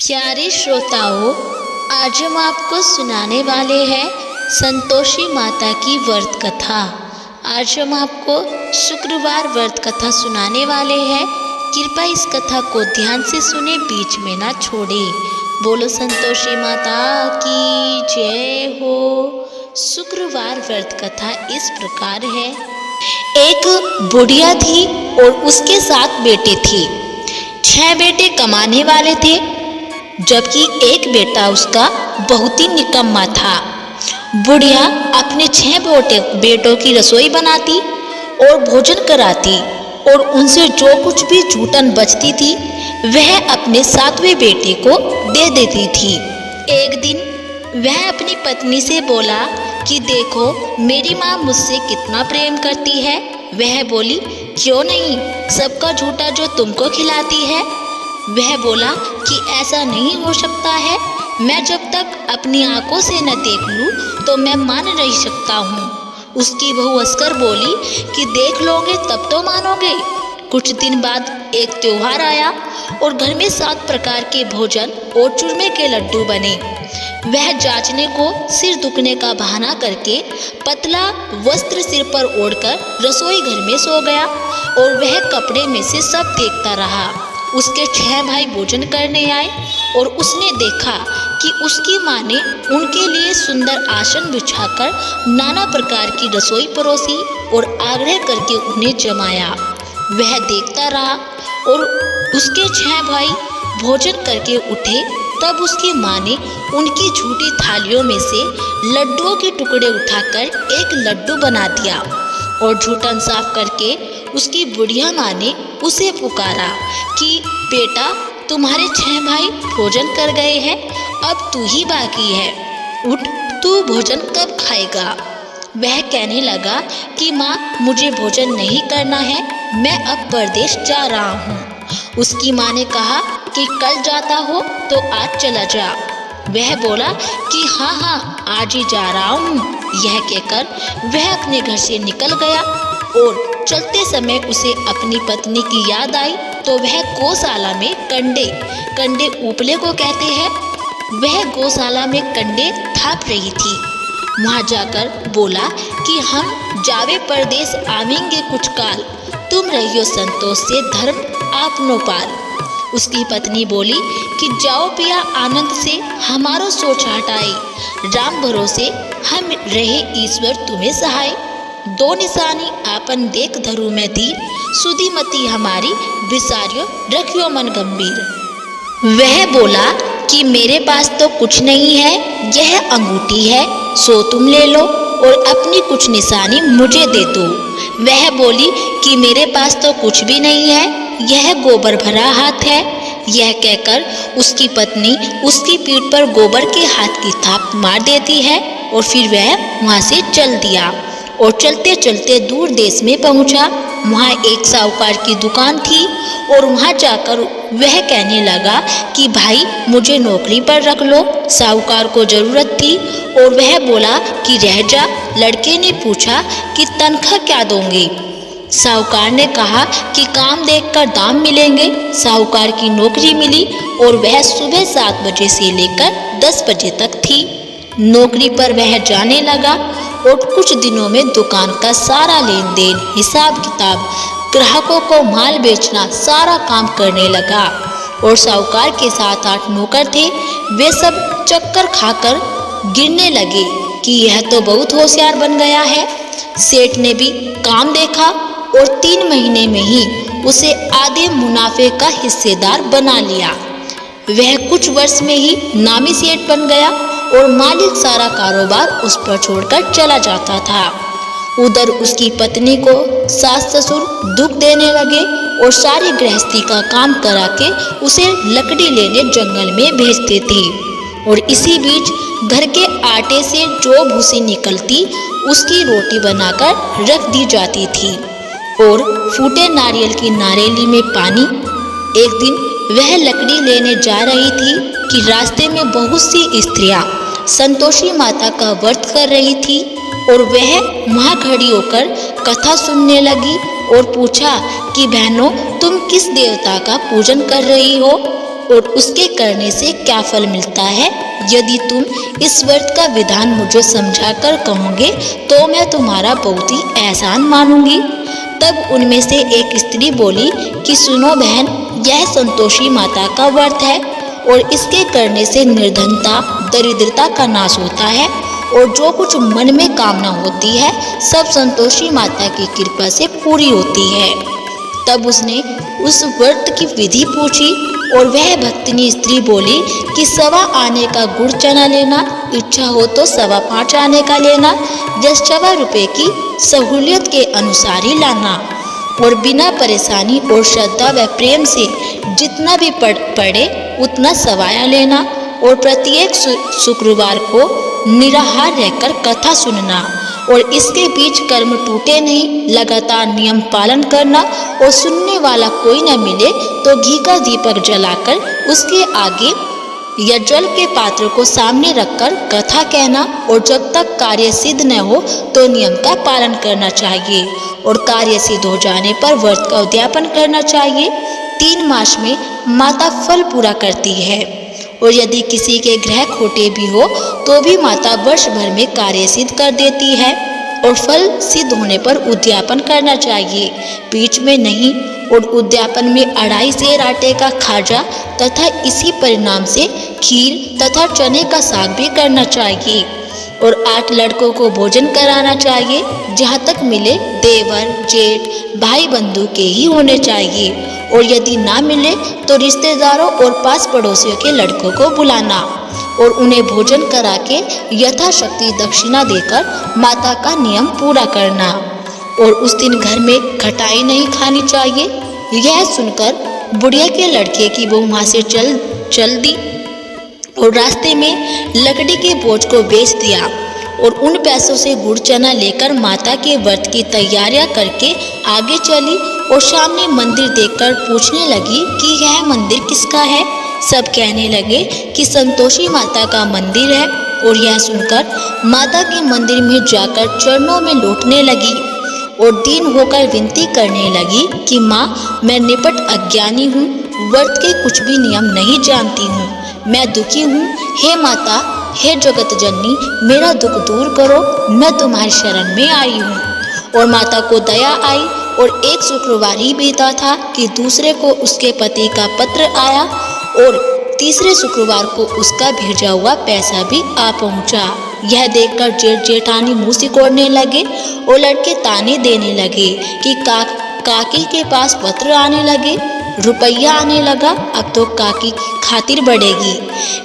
प्यारे श्रोताओं, आज हम आपको सुनाने वाले हैं संतोषी माता की व्रत कथा। आज हम आपको शुक्रवार व्रत कथा सुनाने वाले हैं। कृपया इस कथा को ध्यान से सुने, बीच में ना छोड़े। बोलो संतोषी माता की जय हो। शुक्रवार व्रत कथा इस प्रकार है। एक बुढ़िया थी और उसके 7 बेटे थे। 6 बेटे कमाने वाले थे, जबकि एक बेटा उसका बहुत ही निकम्मा था। बुढ़िया अपने 6 बेटों की रसोई बनाती और भोजन कराती, और उनसे जो कुछ भी जूठन बचती थी वह अपने 7वें बेटे को दे देती थी। एक दिन वह अपनी पत्नी से बोला कि देखो, मेरी माँ मुझसे कितना प्रेम करती है। वह बोली, क्यों नहीं, सबका झूठा जो तुमको खिलाती है। वह बोला कि ऐसा नहीं हो सकता है, मैं जब तक अपनी आंखों से न देख लूं तो मैं मान नहीं सकता हूँ। उसकी बहू हंसकर बोली कि देख लोगे तब तो मानोगे। कुछ दिन बाद एक त्योहार आया और घर में 7 प्रकार के भोजन और चूरमे के लड्डू बने। वह जांचने को सिर दुखने का बहाना करके पतला वस्त्र सिर पर ओढ़कर रसोई घर में सो गया, और वह कपड़े में से सब देखता रहा। उसके 6 भाई भोजन करने आए और उसने देखा कि उसकी माँ ने उनके लिए सुंदर आसन बिछाकर नाना प्रकार की रसोई परोसी और आग्रह करके उन्हें जमाया। वह देखता रहा और उसके 6 भाई भोजन करके उठे। तब उसकी माँ ने उनकी झूठी थालियों में से लड्डुओं के टुकड़े उठाकर एक लड्डू बना दिया, और झूठन साफ करके उसकी बुढ़िया माँ ने उसे पुकारा कि बेटा, तुम्हारे 6 भाई भोजन कर गए हैं, अब तू ही बाकी है, उठ, तू भोजन कब खाएगा। वह कहने लगा कि माँ, मुझे भोजन नहीं करना है, मैं अब परदेश जा रहा हूँ। उसकी माँ ने कहा कि कल जाता हो तो आज चला जा। वह बोला कि हाँ हाँ, आज ही जा रहा हूँ। यह कहकर वह अपने घर से निकल गया, और चलते समय उसे अपनी पत्नी की याद आई तो वह गौशाला में कंडे उपले को कहते हैं, वह गौशाला में कंडे थाप रही थी। वहाँ जाकर बोला कि हम जावे परदेश आवेंगे कुछ काल, तुम रहियो संतोष से धर्म आपनो पाल। उसकी पत्नी बोली कि जाओ पिया आनंद से हमारो सोच हटाई, राम भरोसे हम रहे ईश्वर तुम्हें सहाय। 2 निशानी आपन देख धरू में धीर, सुधी मती हमारी विसारियो रखियो मन गंभीर। वह बोला कि मेरे पास तो कुछ नहीं है, यह अंगूठी है, सो तुम ले लो और अपनी कुछ निशानी मुझे दे दो। वह बोली कि मेरे पास तो कुछ भी नहीं है, यह गोबर भरा हाथ है। यह कहकर उसकी पत्नी उसकी पीठ पर गोबर के हाथ की थाप मार देती है, और फिर वह वहाँ से चल दिया और चलते चलते दूर देश में पहुँचा। वहाँ एक साहूकार की दुकान थी, और वहाँ जाकर वह कहने लगा कि भाई, मुझे नौकरी पर रख लो, साहूकार को ज़रूरत थी। और वह बोला कि रह जा। लड़के ने पूछा कि तनख्वाह क्या दोगे। साहूकार ने कहा कि काम देखकर दाम मिलेंगे। साहूकार की नौकरी मिली, और वह सुबह 7 बजे से लेकर 10 बजे तक थी। नौकरी पर वह जाने लगा, और कुछ दिनों में दुकान का सारा लेन देन, हिसाब किताब, ग्राहकों को माल बेचना, सारा काम करने लगा। और साहूकार के 7-8 नौकर थे, वे सब चक्कर खाकर गिरने लगे कि यह तो बहुत होशियार बन गया है। सेठ ने भी काम देखा और 3 महीने में ही उसे आधे मुनाफे का हिस्सेदार बना लिया। वह कुछ वर्ष में ही नामी सेठ बन गया, और मालिक सारा कारोबार उस पर छोड़कर चला जाता था। उधर उसकी पत्नी को सास ससुर दुख देने लगे और सारी गृहस्थी का काम करा के उसे लकड़ी लेने जंगल में भेजते थे। और इसी बीच घर के आटे से जो भूसी निकलती उसकी रोटी बनाकर रख दी जाती थी, और फूटे नारियल की नारेली में पानी। एक दिन वह लकड़ी लेने जा रही थी कि रास्ते में बहुत सी स्त्रियां संतोषी माता का व्रत कर रही थी, और वह वहाँ खड़ी होकर कथा सुनने लगी और पूछा कि बहनों, तुम किस देवता का पूजन कर रही हो। और उसके करने से क्या फल मिलता है। यदि तुम इस व्रत का विधान मुझे समझाकर कहोगे तो मैं तुम्हारा बहुत ही एहसान मानूंगी। तब उनमें से एक स्त्री बोली कि सुनो बहन, यह संतोषी माता का व्रत है और इसके करने से निर्धनता, दरिद्रता का नाश होता है और जो कुछ मन में कामना होती है सब संतोषी माता की कृपा से पूरी होती है। तब उसने उस व्रत की विधि पूछी और वह भक्तिनी स्त्री बोली कि 1.25 आने का गुड़ चना लेना, इच्छा हो तो 5.25 आने का लेना, 10 रुपए की सहूलियत के अनुसार ही लाना और बिना परेशानी और श्रद्धा व प्रेम से जितना भी पड़े उतना सवाया लेना और प्रत्येक शुक्रवार को निराहार रहकर कथा सुनना और इसके बीच कर्म टूटे नहीं, लगातार नियम पालन करना और सुनने वाला कोई न मिले तो घी का दीपक जलाकर उसके आगे या जल के पात्र को सामने रखकर कथा कहना और जब तक कार्य सिद्ध न हो तो नियम का पालन करना चाहिए और कार्य सिद्ध हो जाने पर व्रत का उद्यापन करना चाहिए। 3 मास में माता फल पूरा करती है और यदि किसी के ग्रह खोटे भी हो तो भी माता वर्ष भर में कार्य सिद्ध कर देती है और फल सिद्ध होने पर उद्यापन करना चाहिए, बीच में नहीं। और उद्यापन में 2.5 सेर आटे का खाजा तथा इसी परिणाम से खीर तथा चने का साग भी करना चाहिए और 8 लड़कों को भोजन कराना चाहिए। जहाँ तक मिले देवर, जेठ, भाई बंधु के ही होने चाहिए और यदि ना मिले तो रिश्तेदारों और पास पड़ोसियों के लड़कों को बुलाना और उन्हें भोजन करा के यथाशक्ति दक्षिणा देकर माता का नियम पूरा करना और उस दिन घर में खटाई नहीं खानी चाहिए। यह सुनकर बुढ़िया के लड़के की बहू वहाँ से चल दी और रास्ते में लकड़ी के बोझ को बेच दिया और उन पैसों से गुड़ चना लेकर माता के व्रत की तैयारियां करके आगे चली और सामने मंदिर देखकर पूछने लगी कि यह मंदिर किसका है। सब कहने लगे कि संतोषी माता का मंदिर है और यह सुनकर माता के मंदिर में जाकर चरणों में लौटने लगी और दीन होकर विनती करने लगी कि माँ, मैं निपट अज्ञानी हूँ, व्रत के कुछ भी नियम नहीं जानती हूँ, मैं दुखी हूँ। हे माता, हे जगत जननी, मेरा दुख दूर करो, मैं तुम्हारी शरण में आई हूँ। और माता को दया आई और एक शुक्रवार ही बीता था कि दूसरे को उसके पति का पत्र आया और तीसरे शुक्रवार को उसका भेजा हुआ पैसा भी आ पहुंचा। यह देखकर जेठ जेठानी मुंह सिकोड़ने लगे और लड़के ताने देने लगे कि काकी के पास पत्र आने लगे, रुपया आने लगा, अब तो काकी की खातिर बढ़ेगी।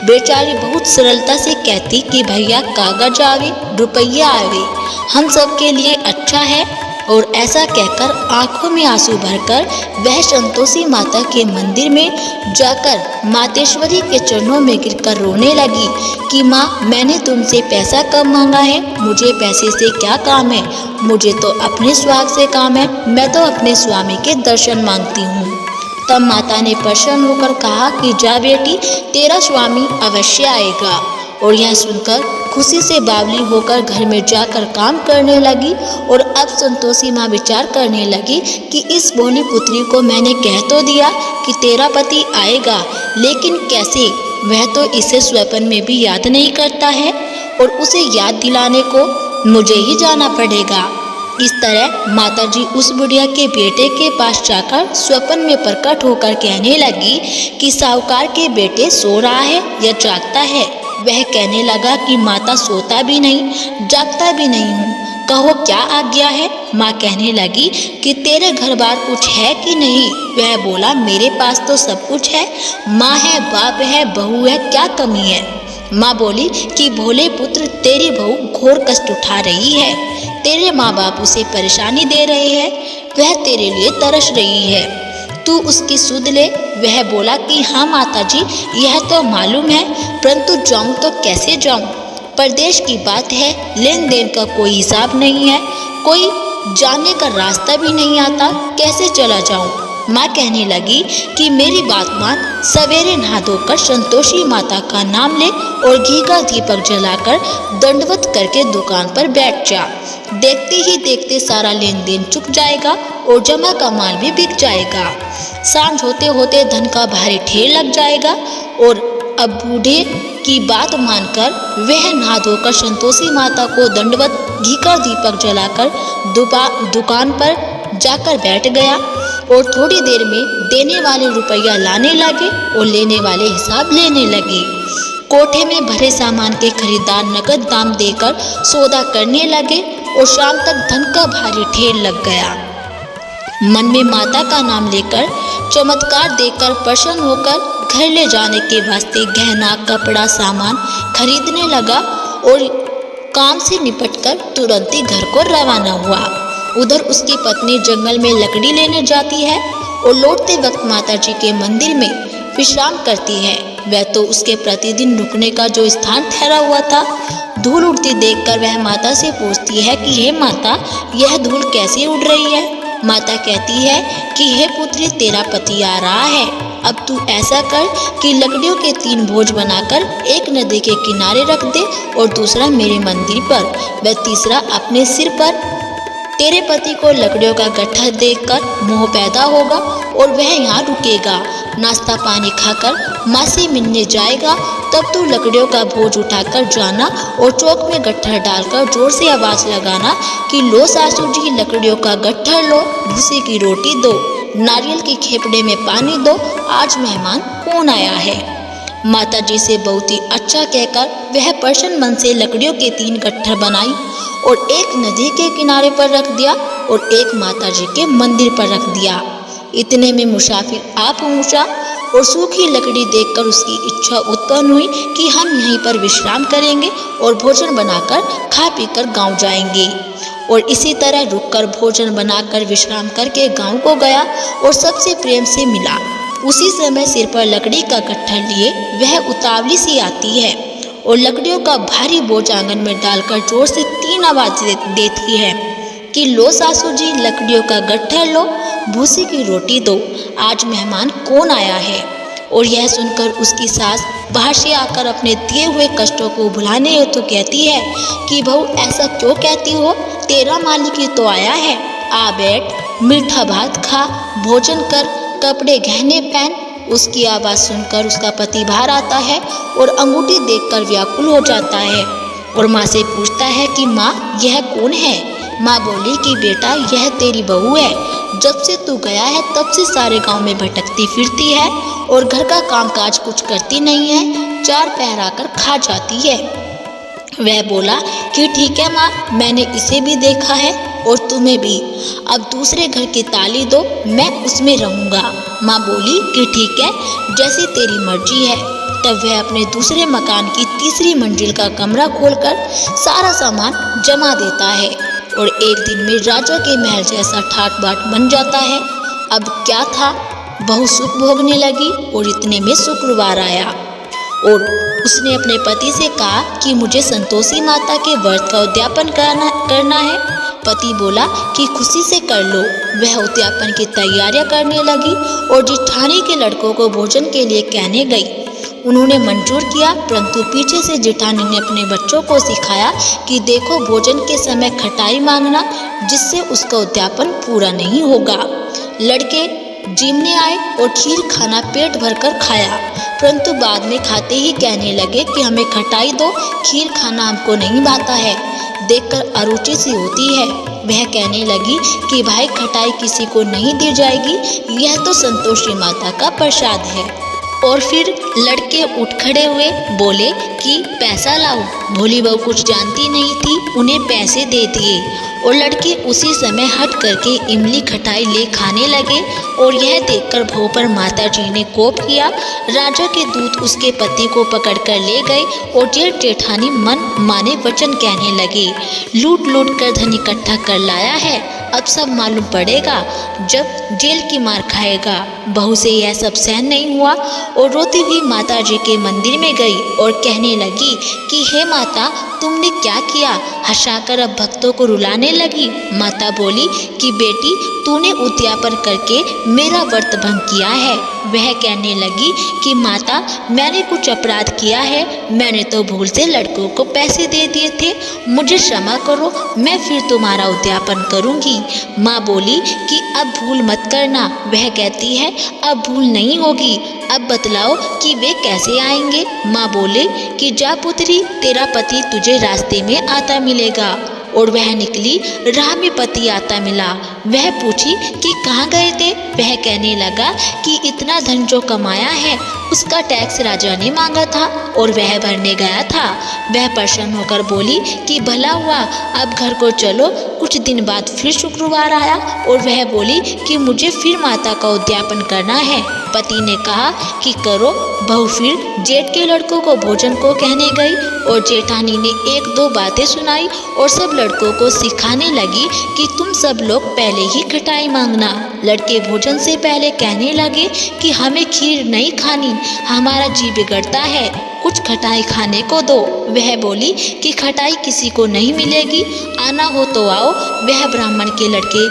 बेचारी बहुत सरलता से कहती कि भैया कागज आवे, रुपया आवे, हम सब के लिए अच्छा है। और ऐसा कहकर आंखों में आंसू भरकर वह संतोषी माता के मंदिर में जाकर मातेश्वरी के चरणों में गिरकर रोने लगी कि माँ, मैंने तुमसे पैसा कम मांगा है, मुझे पैसे से क्या काम है, मुझे तो अपने स्वाग से काम है, मैं तो अपने स्वामी के दर्शन मांगती हूँ। तब माता ने प्रसन्न होकर कहा कि जा बेटी, तेरा स्वामी अवश्य आएगा। और यह सुनकर खुशी से बावली होकर घर में जाकर काम करने लगी और अब संतोषी माँ विचार करने लगी कि इस भोली पुत्री को मैंने कह तो दिया कि तेरा पति आएगा, लेकिन कैसे, वह तो इसे स्वप्न में भी याद नहीं करता है और उसे याद दिलाने को मुझे ही जाना पड़ेगा। इस तरह माताजी उस बुढ़िया के बेटे के पास जाकर स्वप्न में प्रकट होकर कहने लगी कि साहूकार के बेटे सो रहा है या जागता है। वह कहने लगा कि माता, सोता भी नहीं, जागता भी नहीं हूँ, कहो क्या आज्ञा है। माँ कहने लगी कि तेरे घर बार कुछ है कि नहीं। वह बोला, मेरे पास तो सब कुछ है, माँ है, बाप है, बहू है, क्या कमी है। माँ बोली कि भोले पुत्र, तेरी बहू घोर कष्ट उठा रही है, तेरे माँ बाप उसे परेशानी दे रहे हैं, वह तेरे लिए तरस रही है, तू उसकी सुध ले। वह बोला कि हाँ माताजी, यह तो मालूम है, परंतु जाऊं तो कैसे जाऊं, परदेश की बात है, लेन देन का कोई हिसाब नहीं है, कोई जाने का रास्ता भी नहीं आता, कैसे चला जाऊं। माँ कहने लगी कि मेरी बात मान, सवेरे नहा धोकर संतोषी माता का नाम ले और घी का दीपक जलाकर दंडवत करके दुकान पर बैठ जा। देखते ही देखते सारा लेन देन चुक जाएगा और जमा का माल भी बिक जाएगा। सांझ होते होते धन का भारी ढेर लग जाएगा। और अब बूढ़े की बात मानकर वह नहा धोकर संतोषी माता को दंडवत घीकर दीपक जलाकर दुकान पर जाकर बैठ गया और थोड़ी देर में देने वाले रुपया लाने लगे और लेने वाले हिसाब लेने लगे। कोठे में भरे सामान के खरीदार नकद दाम देकर सौदा करने लगे और शाम तक धन का भारी ढेर लग गया। मन में माता का नाम लेकर चमत्कार देखकर प्रसन्न होकर घर ले जाने के वास्ते गहना कपड़ा सामान खरीदने लगा और काम से निपटकर तुरंत ही घर को रवाना हुआ। उधर उसकी पत्नी जंगल में लकड़ी लेने जाती है और लौटते वक्त माता जी के मंदिर में विश्राम करती है। वह तो उसके प्रतिदिन रुकने का जो स्थान ठहरा हुआ था। धूल उड़ती देखकर वह माता से पूछती है कि हे माता, यह धूल कैसे उड़ रही है। माता कहती है कि हे पुत्री, तेरा पति आ रहा है। अब तू ऐसा कर कि लकड़ियों के 3 बोझ बनाकर एक नदी के किनारे रख दे और दूसरा मेरे मंदिर पर व तीसरा अपने सिर पर। तेरे पति को लकड़ियों का गट्ठा देखकर मोह पैदा होगा और वह यहाँ रुकेगा, नाश्ता पानी खाकर माँ से मिलने जाएगा। तब तू लकड़ियों का बोझ उठाकर जाना और चौक में गट्ठर डालकर जोर से आवाज लगाना कि लो सासू जी, लकड़ियों का गट्ठर लो, भूसे की रोटी दो, नारियल के खेपड़े में पानी दो, आज मेहमान कौन आया है। माता जी से बहुत ही अच्छा कहकर वह प्रसन्न मन से लकड़ियों के 3 गट्ठर बनाई और एक नदी के किनारे पर रख दिया और एक माता जी के मंदिर पर रख दिया। इतने में मुसाफिर आ पहुंचा और सूखी लकड़ी देखकर उसकी इच्छा उत्पन्न हुई कि हम यहीं पर विश्राम करेंगे और भोजन बनाकर खा पीकर गांव जाएंगे। और इसी तरह रुककर भोजन बनाकर विश्राम करके गांव को गया और सबसे प्रेम से मिला। उसी समय सिर पर लकड़ी का गट्ठर लिए वह उतावली सी आती है और लकड़ियों का भारी बोझ आंगन में डालकर जोर से 3 आवाज देती है कि लो सासू जी, लकड़ियों का गट्ठर लो, भूसी की रोटी दो, आज मेहमान कौन आया है। और यह सुनकर उसकी सास बाहर से आकर अपने दिए हुए कष्टों को भुलाने हेतु कहती है कि बहू, ऐसा क्यों कहती हो, तेरा मालिक ही तो आया है। आ बैठ, मीठा भात खा, भोजन कर, कपड़े गहने पहन। उसकी आवाज़ सुनकर उसका पति बाहर आता है और अंगूठी देखकर व्याकुल हो जाता है और माँ से पूछता है कि माँ, यह कौन है। माँ बोली कि बेटा, यह तेरी बहू है। जब से तू गया है तब से सारे गांव में भटकती फिरती है और घर का कामकाज कुछ करती नहीं है, 4 पहर आकर खा जाती है। वह बोला कि ठीक है माँ, मैंने इसे भी देखा है और तुम्हें भी। अब दूसरे घर की ताली दो, मैं उसमें रहूँगा। माँ बोली कि ठीक है, जैसी तेरी मर्जी है। तब वह अपने दूसरे मकान की 3री मंजिल का कमरा खोलकर सारा सामान जमा देता है और एक दिन में राजा के महल जैसा ठाट बाट बन जाता है। अब क्या था, बहू सुख भोगने लगी और इतने में शुक्रवार आया और उसने अपने पति से कहा कि मुझे संतोषी माता के व्रत का उद्यापन करना है। पति बोला कि खुशी से कर लो। वह उद्यापन की तैयारियां करने लगी और जेठानी के लड़कों को भोजन के लिए कहने गई। उन्होंने मंजूर किया, परंतु पीछे से जेठानी ने अपने बच्चों को सिखाया कि देखो, भोजन के समय खटाई मांगना, जिससे उसका उद्यापन पूरा नहीं होगा। लड़के जिमने आए और खीर खाना पेट भरकर खाया, परंतु बाद में खाते ही कहने लगे कि हमें खटाई दो, खीर खाना हमको नहीं भाता है। देखकर अरुचि सी होती है। वह कहने लगी कि भाई, खटाई किसी को नहीं दी जाएगी, यह तो संतोषी माता का प्रसाद है। और फिर लड़के उठ खड़े हुए, बोले कि पैसा लाओ। भोली बहू कुछ जानती नहीं थी, उन्हें पैसे दे दिए और लड़के उसी समय हट करके इमली खटाई ले खाने लगे। और यह देखकर भों पर माता जी ने कोप किया। राजा के दूत उसके पति को पकड़कर ले गए और जेठ जेठानी मन माने वचन कहने लगे, लूट लूट कर धन इकट्ठा कर लाया है, अब सब मालूम पड़ेगा जब जेल की मार खाएगा। बहू से यह सब सहन नहीं हुआ और रोती हुई माता जी के मंदिर में गई और कहने लगी कि हे माता, तुमने क्या किया? हंसाकर अब भक्तों को रुलाने लगी। माता बोली कि बेटी, तूने उद्यापन करके मेरा व्रत भंग किया है। वह कहने लगी कि माता, मैंने कुछ अपराध किया है, मैंने तो भूल से लड़कों को पैसे दे दिए थे, मुझे क्षमा करो, मैं फिर तुम्हारा उद्यापन करूंगी। माँ बोली कि अब भूल मत करना। वह कहती है अब भूल नहीं होगी, अब बतलाओ कि वे कैसे आएंगे? माँ बोले कि जा पुत्री, तेरा पति तुझे रास्ते में आता मिलेगा। और वह निकली, राह में पति आता मिला। वह पूछी कि कहाँ गए थे? वह कहने लगा कि इतना धन जो कमाया है उसका टैक्स राजा ने मांगा था और वह भरने गया था। वह प्रसन्न होकर बोली कि भला हुआ, अब घर को चलो। कुछ दिन बाद फिर शुक्रवार आया और वह बोली कि मुझे फिर माता का उद्यापन करना है। पति ने कहा कि करो। बहू फिर जेठ के लड़कों को भोजन को कहने गई और जेठानी ने एक दो बातें सुनाई और सब लड़कों को सिखाने लगी कि तुम सब लोग पहले ही खटाई मांगना। लड़के भोजन से पहले कहने लगे कि हमें खीर नहीं खानी, हमारा जी बिगड़ता है, कुछ खटाई खाने को दो। वह बोली कि खटाई किसी को नहीं मिलेगी, आना हो तो आओ। वह ब्राह्मण के लड़के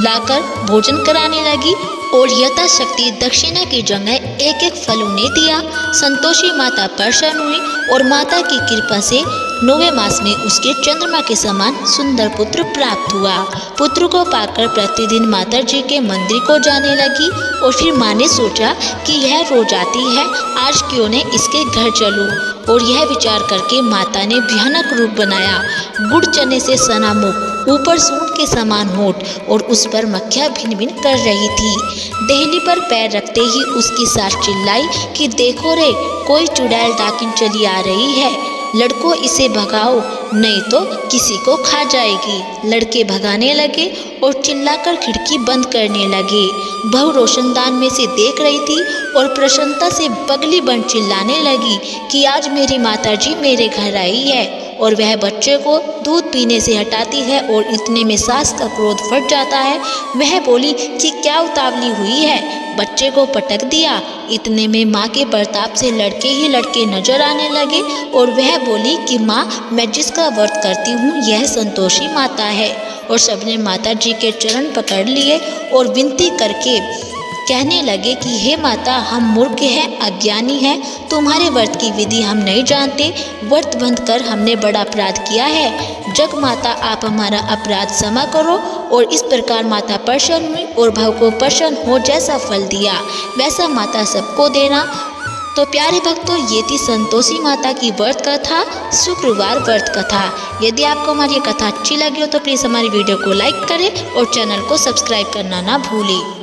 लाकर भोजन कराने लगी और यथाशक्ति दक्षिणा की जगह एक एक फल उन्हें दिया। संतोषी माता प्रसन्न हुई और माता की कृपा से 9वें मास में उसके चंद्रमा के समान सुंदर पुत्र प्राप्त हुआ। पुत्र को पाकर प्रतिदिन माता जी के मंदिर को जाने लगी और फिर माँ ने सोचा कि यह रोज आती है, आज क्यों न इसके घर चलूं। और यह विचार करके माता ने भयानक रूप बनाया। गुड़ चने से सना मुख, ऊपर सूंड के समान होठ और उस पर मक्खियाँ भिन भिन कर रही थी। देहली पर पैर रखते ही उसकी सास चिल्लाई कि देखो रे, कोई चुड़ैल डाकिन चली आ रही है, लड़कों इसे भगाओ नहीं तो किसी को खा जाएगी। लड़के भगाने लगे और चिल्लाकर खिड़की बंद करने लगे। बहू रोशनदान में से देख रही थी और प्रसन्नता से बगली बन चिल्लाने लगी कि आज मेरी माताजी मेरे घर आई है। और वह बच्चे को दूध पीने से हटाती है और इतने में सास का क्रोध फट जाता है। वह बोली कि क्या उतावली हुई है, बच्चे को पटक दिया। इतने में माँ के प्रताप से लड़के ही लड़के नजर आने लगे और वह बोली कि माँ, मैं जिसका व्रत करती हूँ यह संतोषी माता है। और सबने माता जी के चरण पकड़ लिए और विनती करके कहने लगे कि हे माता, हम मूर्ख हैं, अज्ञानी हैं, तुम्हारे व्रत की विधि हम नहीं जानते, व्रत बंद कर हमने बड़ा अपराध किया है। जग माता, आप हमारा अपराध क्षमा करो। और इस प्रकार माता प्रसन्न हुई और भाव को प्रसन्न हो जैसा फल दिया वैसा माता सबको देना। तो प्यारे भक्तों, ये थी संतोषी माता की व्रत कथा, शुक्रवार व्रत कथा। यदि आपको हमारी कथा अच्छी लगी हो तो प्लीज़ हमारी वीडियो को लाइक करें और चैनल को सब्सक्राइब करना ना भूलें।